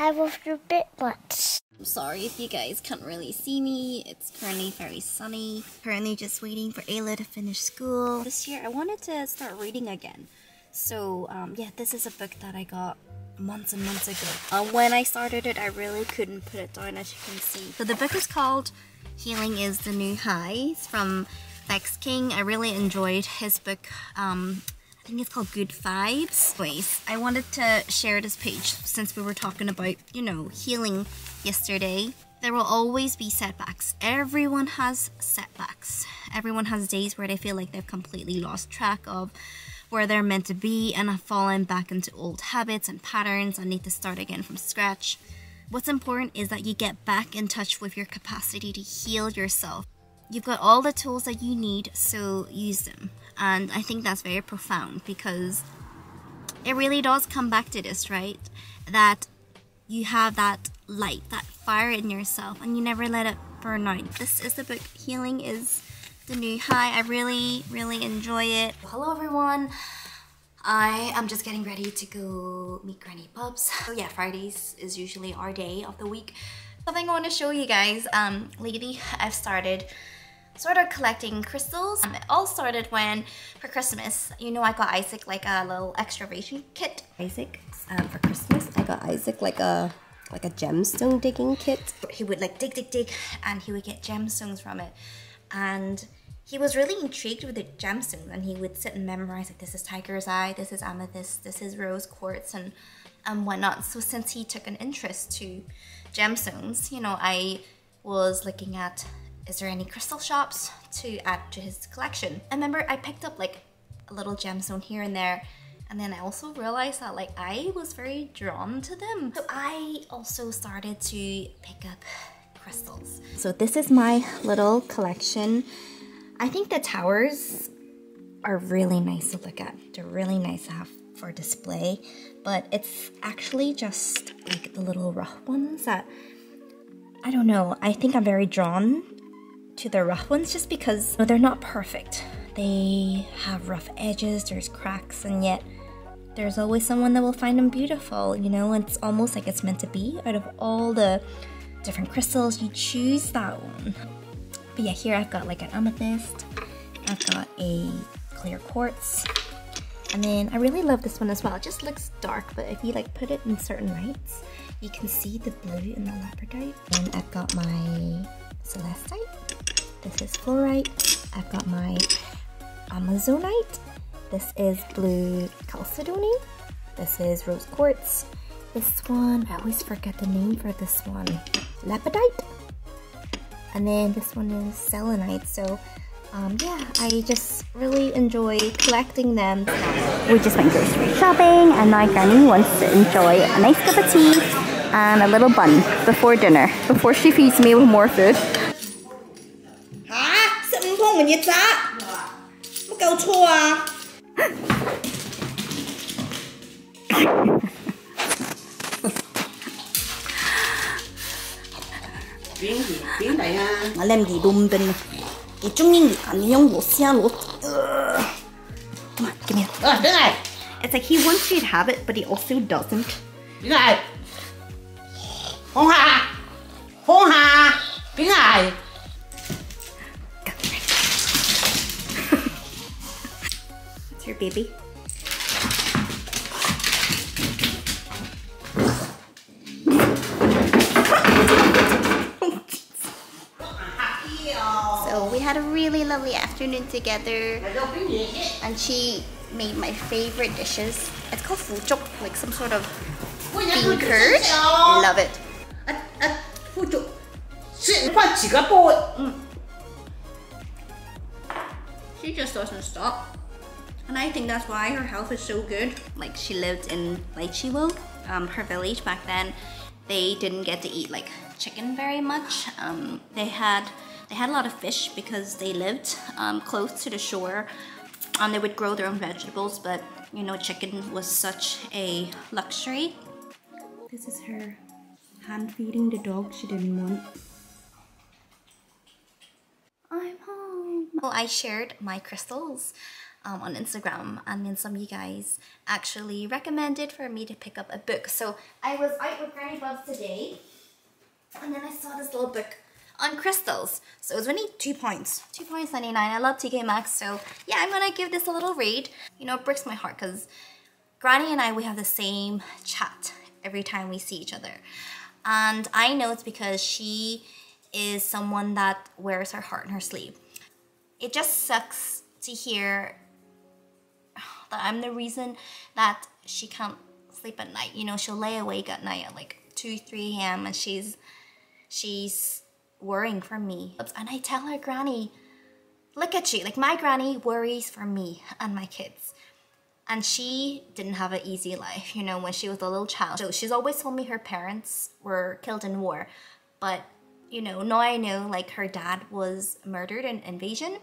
I will do bit butts. I'm sorry if you guys can't really see me. It's currently very sunny. Currently just waiting for Ayla to finish school. This year I wanted to start reading again. So yeah, this is a book that I got months and months ago. When I started it, I really couldn't put it down, as you can see. So the book is called Healing is the New High. It's from Lex King. I really enjoyed his book. I think it's called Good Vibes. Anyways, I wanted to share this page since we were talking about, you know, healing yesterday. There will always be setbacks. Everyone has setbacks. Everyone has days where they feel like they've completely lost track of where they're meant to be and have fallen back into old habits and patterns and need to start again from scratch. What's important is that you get back in touch with your capacity to heal yourself. You've got all the tools that you need, so use them. And I think that's very profound because it really does come back to this, right? That you have that light, that fire in yourself, and you never let it burn out. This is the book, Healing is the New High. I really, really enjoy it. Hello everyone. I am just getting ready to go meet Granny Bubs. So yeah, Fridays is usually our day of the week. Something I want to show you guys. Lately I've started sort of collecting crystals. It all started when, for Christmas, you know, I got Isaac like a little excavation kit. For Christmas, I got Isaac like a gemstone digging kit. He would like dig, and he would get gemstones from it. And he was really intrigued with the gemstones, and he would sit and memorize, like, this is tiger's eye, this is amethyst, this is rose quartz, and whatnot. So since he took an interest to gemstones, you know, I was looking at, is there any crystal shops to add to his collection? I remember I picked up like a little gemstone here and there, and then I also realized that like I was very drawn to them. So I also started to pick up crystals. So this is my little collection. I think the towers are really nice to look at. They're really nice to have for display, but it's actually just like the little rough ones that, I don't know, I think I'm very drawn to the rough ones just because they're not perfect. They have rough edges, there's cracks, and yet there's always someone that will find them beautiful, you know. It's almost like it's meant to be. Out of all the different crystals, you choose that one. But yeah, here I've got like an amethyst, I've got a clear quartz, and then I really love this one as well. It just looks dark, but if you like put it in certain lights, you can see the blue in the labradorite. And I've got my celestite. This is fluorite. I've got my amazonite. This is blue chalcedony. This is rose quartz. This one, I always forget the name for this one. Lepidite. And then this one is selenite. So yeah, I just really enjoy collecting them. We just went grocery shopping, and now Granny wants to enjoy a nice cup of tea and a little bun before dinner, before she feeds me with more food. Hả? Sao không thông mà nhiệt giá? Mất cầu chua à? Biến này ha. Mà làm gì đùm tình. Cái trung nhiên ăn nhông lột xe lột. Come on, give me a... Đứng này. It's like he wants you to have it, but he also doesn't. Đứng này. Không hà. Không hà. Đứng này. It's your baby. So we had a really lovely afternoon together, and she made my favorite dishes. It's called phu chuk, like some sort of bean curd. Love it. Phu chuk. Phải chỉ có bôi. She just doesn't stop. And I think that's why her health is so good. Like, she lived in Lycheeville, her village back then. They didn't get to eat like chicken very much. They had a lot of fish because they lived close to the shore. They would grow their own vegetables, but you know, chicken was such a luxury. This is her hand feeding the dog she didn't want. I'm home. Well, I shared my crystals on Instagram, and then some of you guys actually recommended for me to pick up a book. So I was out with Granny Bubs today, and then I saw this little book on crystals. So it was only £2.99. I love TK Maxx, so yeah, I'm gonna give this a little read. You know, it breaks my heart because Granny and I, we have the same chat every time we see each other. And I know it's because she is someone that wears her heart on her sleeve. It just sucks to hear that I'm the reason that she can't sleep at night. You know, she'll lay awake at night at like 2, 3 a.m. and she's worrying for me. And I tell her, Granny, look at you. Like, my granny worries for me and my kids. And she didn't have an easy life, you know, when she was a little child. So she's always told me her parents were killed in war. But, you know, now I know, like, her dad was murdered in invasion.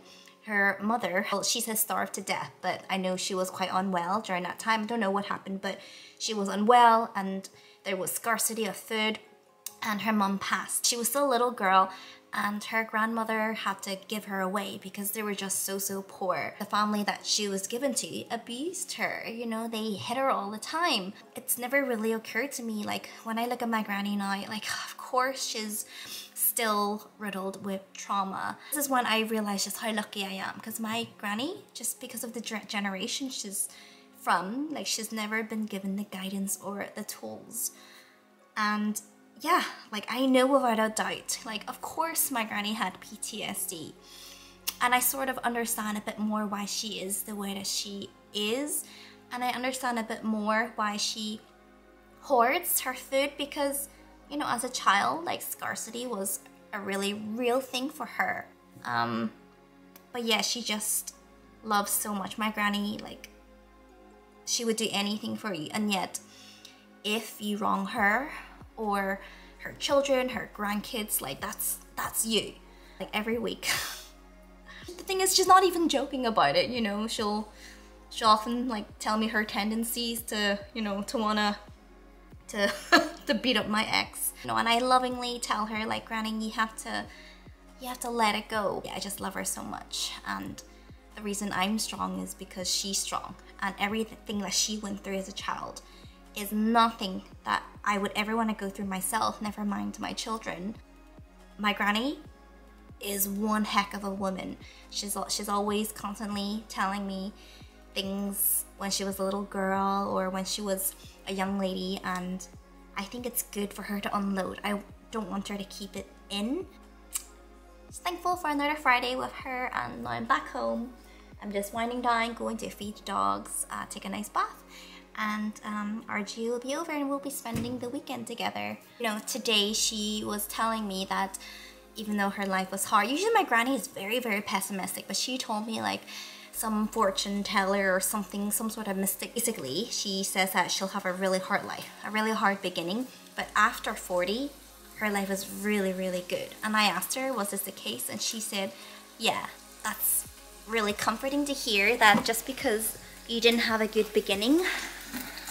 Her mother, well, she says starved to death, but I know she was quite unwell during that time. I don't know what happened, but she was unwell and there was scarcity of food. And her mum passed. She was still a little girl, and her grandmother had to give her away because they were just so poor. The family that she was given to abused her, you know, they hit her all the time. It's never really occurred to me, like, when I look at my granny now, like, of course she's still riddled with trauma. This is when I realized just how lucky I am, because my granny, just because of the generation she's from, like, she's never been given the guidance or the tools. And yeah, like, I know without a doubt, like, of course my granny had PTSD. And I sort of understand a bit more why she is the way that she is. And I understand a bit more why she hoards her food because, you know, as a child, like, scarcity was a really real thing for her. But yeah, she just loves so much. My granny, like, she would do anything for you. And yet, if you wrong her, or her children, her grandkids, like, that's you. Like, every week. The thing is, she's not even joking about it, you know. She'll often, like, tell me her tendencies to, you know, to wanna to beat up my ex. You know, and I lovingly tell her, like, Granny, you have to let it go. Yeah, I just love her so much. And the reason I'm strong is because she's strong. And everything that she went through as a child is nothing that I would ever want to go through myself, never mind my children. My granny is one heck of a woman. She's always constantly telling me things when she was a little girl or when she was a young lady, and I think it's good for her to unload. I don't want her to keep it in. Just thankful for another Friday with her, and now I'm back home. I'm just winding down, going to feed the dogs, take a nice bath, and RG will be over and we'll be spending the weekend together. You know, today she was telling me that even though her life was hard, usually my granny is very pessimistic, but she told me, like, some fortune teller or something, some sort of mystic. Basically, she says that she'll have a really hard life, a really hard beginning, but after 40, her life is really good. And I asked her, was this the case? And she said, yeah, that's really comforting to hear, that just because you didn't have a good beginning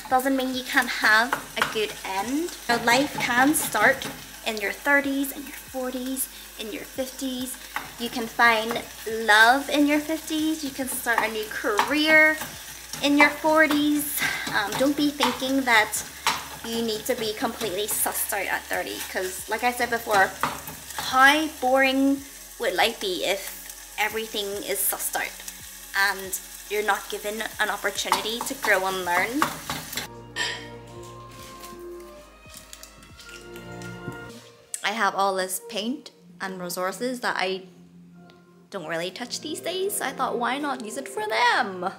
doesn't mean you can't have a good end. You know, life can start in your 30s, in your 40s, in your 50s. You can find love in your 50s. You can start a new career in your 40s. Don't be thinking that you need to be completely sussed out at 30, because like I said before, how boring would life be if everything is sussed out and you're not given an opportunity to grow and learn. I have all this paint and resources that I don't really touch these days, so I thought, why not use it for them?